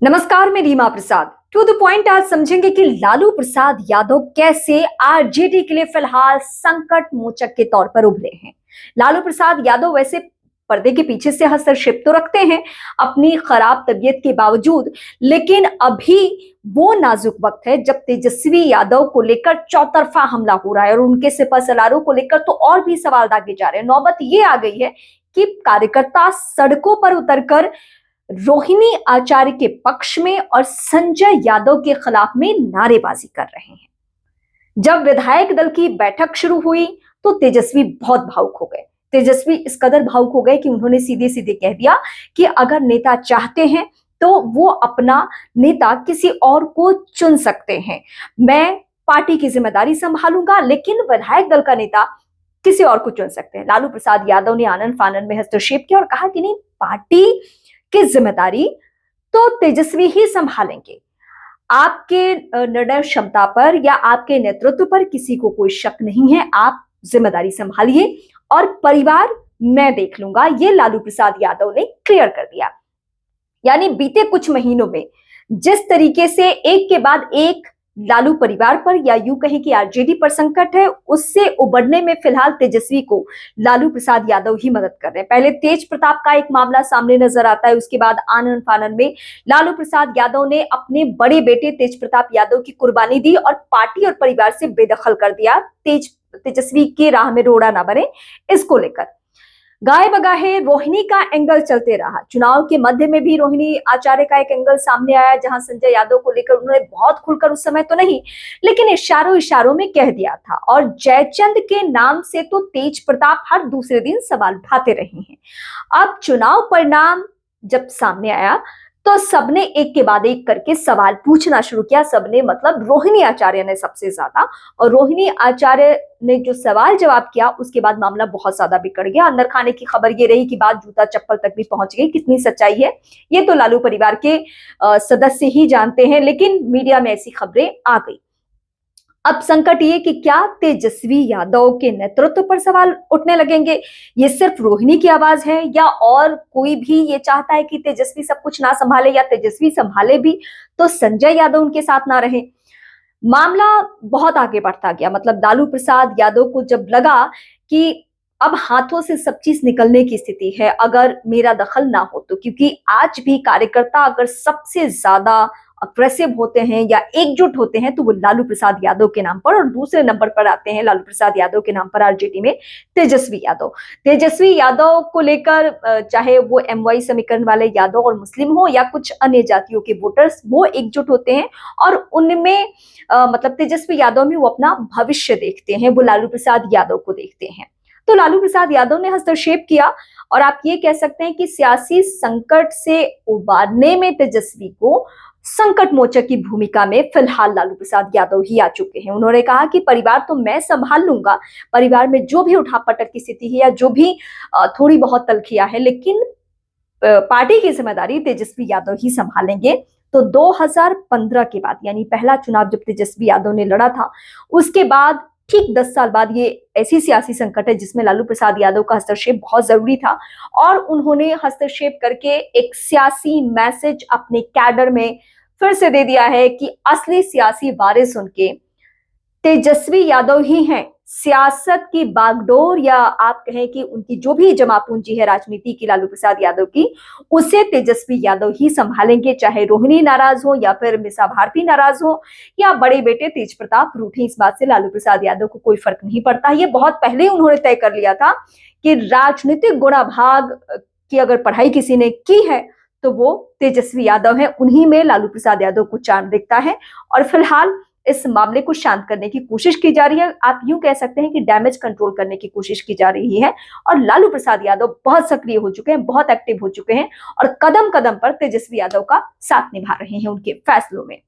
नमस्कार, मैं रीमा प्रसाद। To the point आज समझेंगे कि लालू प्रसाद यादव कैसे आरजेडी के लिए फिलहाल संकट मोचक के तौर पर उभरे हैं। लालू प्रसाद यादव वैसे पर्दे के पीछे से हस्तक्षेप तो रखते हैं अपनी खराब तबीयत के बावजूद, लेकिन अभी वो नाजुक वक्त है जब तेजस्वी यादव को लेकर चौतरफा हमला हो रहा है और उनके सिपहसालारों को लेकर तो और भी सवाल दागे जा रहे हैं। नौबत ये आ गई है कि कार्यकर्ता सड़कों पर उतरकर रोहिणी आचार्य के पक्ष में और संजय यादव के खिलाफ में नारेबाजी कर रहे हैं। जब विधायक दल की बैठक शुरू हुई तो तेजस्वी बहुत भावुक हो गए। तेजस्वी इस कदर भावुक हो गए कि उन्होंने सीधे सीधे कह दिया कि अगर नेता चाहते हैं तो वो अपना नेता किसी और को चुन सकते हैं। मैं पार्टी की जिम्मेदारी संभालूंगा, लेकिन विधायक दल का नेता किसी और को चुन सकते हैं। लालू प्रसाद यादव ने आनन फानन में हस्तक्षेप किया और कहा कि नहीं, पार्टी की जिम्मेदारी तो तेजस्वी ही संभालेंगे। आपके निर्णय क्षमता पर या आपके नेतृत्व पर किसी को कोई शक नहीं है। आप जिम्मेदारी संभालिए और परिवार मैं देख लूंगा, ये लालू प्रसाद यादव ने क्लियर कर दिया। यानी बीते कुछ महीनों में जिस तरीके से एक के बाद एक लालू परिवार पर या यूं कहें कि आरजेडी पर संकट है, उससे उबरने में फिलहाल तेजस्वी को लालू प्रसाद यादव ही मदद कर रहे हैं। पहले तेज प्रताप का एक मामला सामने नजर आता है, उसके बाद आनन फानन में लालू प्रसाद यादव ने अपने बड़े बेटे तेज प्रताप यादव की कुर्बानी दी और पार्टी और परिवार से बेदखल कर दिया। तेजस्वी की राह में रोड़ा ना बने, इसको लेकर गाय बगाहे रोहिणी का एंगल चलते रहा। चुनाव के मध्य में भी रोहिणी आचार्य का एक एंगल सामने आया, जहां संजय यादव को लेकर उन्होंने बहुत खुलकर, उस समय तो नहीं लेकिन इशारों इशारों में कह दिया था। और जयचंद के नाम से तो तेज प्रताप हर दूसरे दिन सवाल उठाते रहे हैं। अब चुनाव परिणाम जब सामने आया तो सबने एक के बाद एक करके सवाल पूछना शुरू किया। सबने मतलब रोहिणी आचार्य ने सबसे ज्यादा, और रोहिणी आचार्य ने जो सवाल जवाब किया उसके बाद मामला बहुत ज्यादा बिगड़ गया। अंदर खाने की खबर ये रही कि बात जूता चप्पल तक भी पहुंच गई। कितनी सच्चाई है ये तो लालू परिवार के सदस्य ही जानते हैं, लेकिन मीडिया में ऐसी खबरें आ गई। अब संकट ये कि क्या तेजस्वी यादव के नेतृत्व पर सवाल उठने लगेंगे। ये सिर्फ रोहिणी की आवाज है या और कोई भी ये चाहता है कि तेजस्वी सब कुछ ना संभाले, या तेजस्वी संभाले भी तो संजय यादव उनके साथ ना रहे। मामला बहुत आगे बढ़ता गया। मतलब लालू प्रसाद यादव को जब लगा कि अब हाथों से सब चीज निकलने की स्थिति है अगर मेरा दखल ना हो तो, क्योंकि आज भी कार्यकर्ता अगर सबसे ज्यादा अग्रेसिव होते हैं या एकजुट होते हैं तो वो लालू प्रसाद यादव के नाम पर, और दूसरे नंबर पर आते हैं लालू प्रसाद यादव के नाम पर आरजेडी में तेजस्वी यादव। तेजस्वी यादव को लेकर चाहे वो एमवाई समीकरण वाले यादव और मुस्लिम हो या कुछ अन्य जातियों के वोटर्स, वो एकजुट होते हैं और उनमें मतलब तेजस्वी यादव में वो अपना भविष्य देखते हैं, वो लालू प्रसाद यादव को देखते हैं। तो लालू प्रसाद यादव ने हस्तक्षेप किया और आप ये कह सकते हैं कि सियासी संकट से उबारने में तेजस्वी को संकट मोचक की भूमिका में फिलहाल लालू प्रसाद यादव ही आ चुके हैं। उन्होंने कहा कि परिवार तो मैं संभाल लूंगा, परिवार में जो भी उठापटक की स्थिति है या जो भी थोड़ी बहुत तलखियां है, लेकिन पार्टी की जिम्मेदारी तेजस्वी यादव ही संभालेंगे। तो 2015 के बाद, यानी पहला चुनाव जब तेजस्वी यादव ने लड़ा था, उसके बाद ठीक 10 साल बाद ये ऐसी सियासी संकट है जिसमें लालू प्रसाद यादव का हस्तक्षेप बहुत जरूरी था और उन्होंने हस्तक्षेप करके एक सियासी मैसेज अपने कैडर में फिर से दे दिया है कि असली सियासी वारिस उनके तेजस्वी यादव ही हैं। सियासत की बागडोर या आप कहें कि उनकी जो भी जमा पूंजी है राजनीति की लालू प्रसाद यादव की, उसे तेजस्वी यादव ही संभालेंगे। चाहे रोहिणी नाराज हो या फिर मिसा भारती नाराज हो या बड़े बेटे तेज प्रताप रूठे, इस बात से लालू प्रसाद यादव को कोई फर्क नहीं पड़ता। ये बहुत पहले उन्होंने तय कर लिया था कि राजनीतिक गुणाभाग की अगर पढ़ाई किसी ने की है तो वो तेजस्वी यादव है। उन्हीं में लालू प्रसाद यादव को चांद दिखता है और फिलहाल इस मामले को शांत करने की कोशिश की जा रही है। आप यूं कह सकते हैं कि डैमेज कंट्रोल करने की कोशिश की जा रही है और लालू प्रसाद यादव बहुत सक्रिय हो चुके हैं, बहुत एक्टिव हो चुके हैं और कदम कदम पर तेजस्वी यादव का साथ निभा रहे हैं उनके फैसलों में।